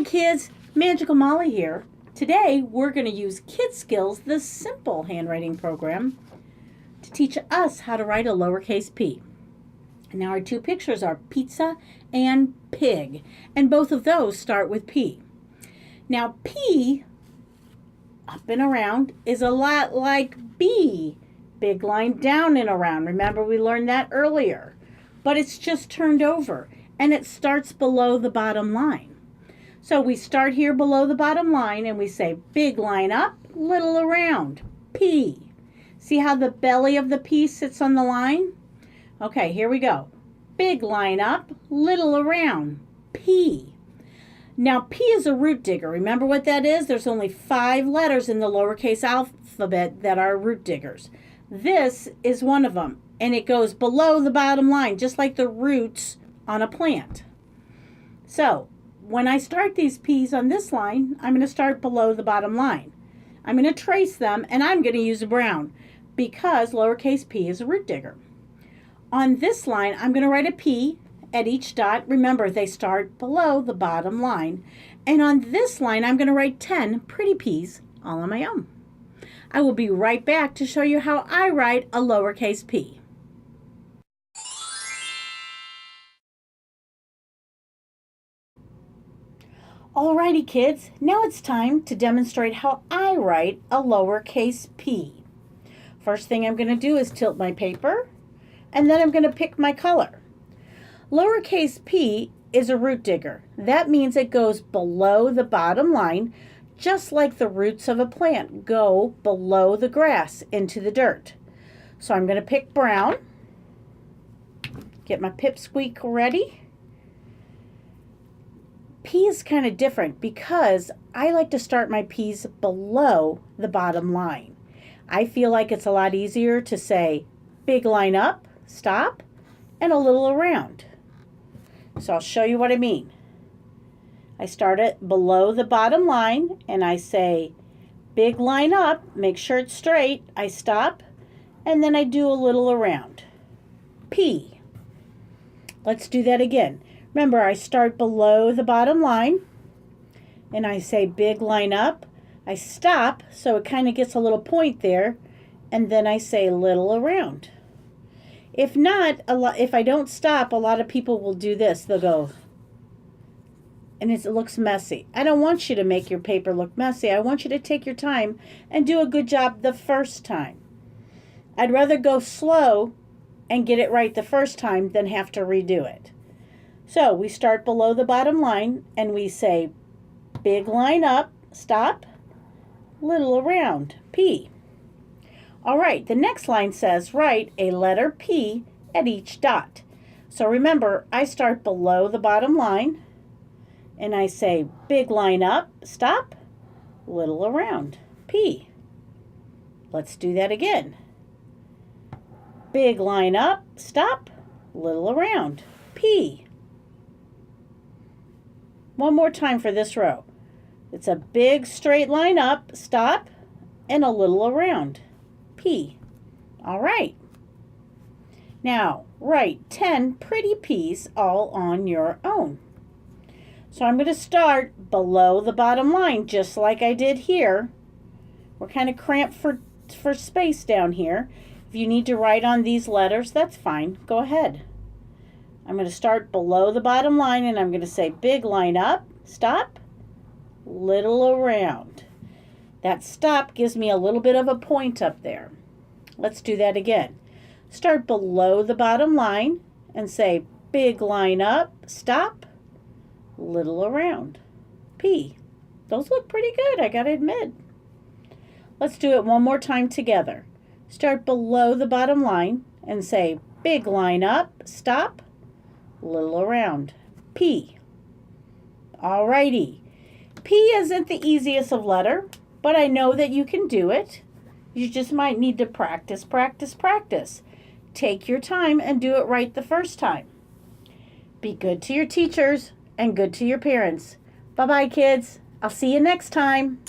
kids, Magical Molly here. Today we're going to use Kidz Skillz, the Simple Handwriting Program, to teach us how to write a lowercase p. Now our two pictures are pizza and pig, and both of those start with P. Now P, up and around, is a lot like B, big line down and around. Remember we learned that earlier, but it's just turned over and it starts below the bottom line. So we start here below the bottom line and we say big line up, little around, P. See how the belly of the P sits on the line? Okay, here we go. Big line up, little around, P. Now P is a root digger. Remember what that is? There's only 5 letters in the lowercase alphabet that are root diggers. This is one of them, and it goes below the bottom line, just like the roots on a plant. So when I start these P's on this line, I'm going to start below the bottom line. I'm going to trace them, and I'm going to use a brown because lowercase p is a root digger. On this line, I'm going to write a P at each dot. Remember, they start below the bottom line. And on this line, I'm going to write 10 pretty P's all on my own. I will be right back to show you how I write a lowercase p. Alrighty kids, now it's time to demonstrate how I write a lowercase p. First thing I'm going to do is tilt my paper, and then I'm going to pick my color. Lowercase p is a root digger. That means it goes below the bottom line, just like the roots of a plant go below the grass into the dirt. So I'm going to pick brown, get my pipsqueak ready. P is kind of different because I like to start my P's below the bottom line. I feel like it's a lot easier to say big line up, stop, and a little around. So I'll show you what I mean. I start it below the bottom line and I say big line up, make sure it's straight, I stop, and then I do a little around. P. Let's do that again. Remember, I start below the bottom line and I say big line up. I stop so it kind of gets a little point there, and then I say little around. If not, if I don't stop, a lot of people will do this. They'll go, and it looks messy. I don't want you to make your paper look messy. I want you to take your time and do a good job the first time. I'd rather go slow and get it right the first time than have to redo it. So we start below the bottom line and we say big line up, stop, little around, P. All right, the next line says write a letter P at each dot. So remember, I start below the bottom line and I say big line up, stop, little around, P. Let's do that again. Big line up, stop, little around, P. One more time for this row. It's a big straight line up, stop, and a little around, P. All right. Now, write 10 pretty P's all on your own. So I'm going to start below the bottom line, just like I did here. We're kind of cramped for space down here. If you need to write on these letters, that's fine. Go ahead. I'm going to start below the bottom line and I'm going to say big line up, stop, little around. That stop gives me a little bit of a point up there. Let's do that again. Start below the bottom line and say big line up, stop, little around, P. Those look pretty good, I gotta admit. Let's do it one more time together. Start below the bottom line and say big line up, stop, little around, P. Alrighty. P isn't the easiest of letter, but I know that you can do it. You just might need to practice, practice, practice. Take your time and do it right the first time. Be good to your teachers and good to your parents. Bye-bye, kids. I'll see you next time.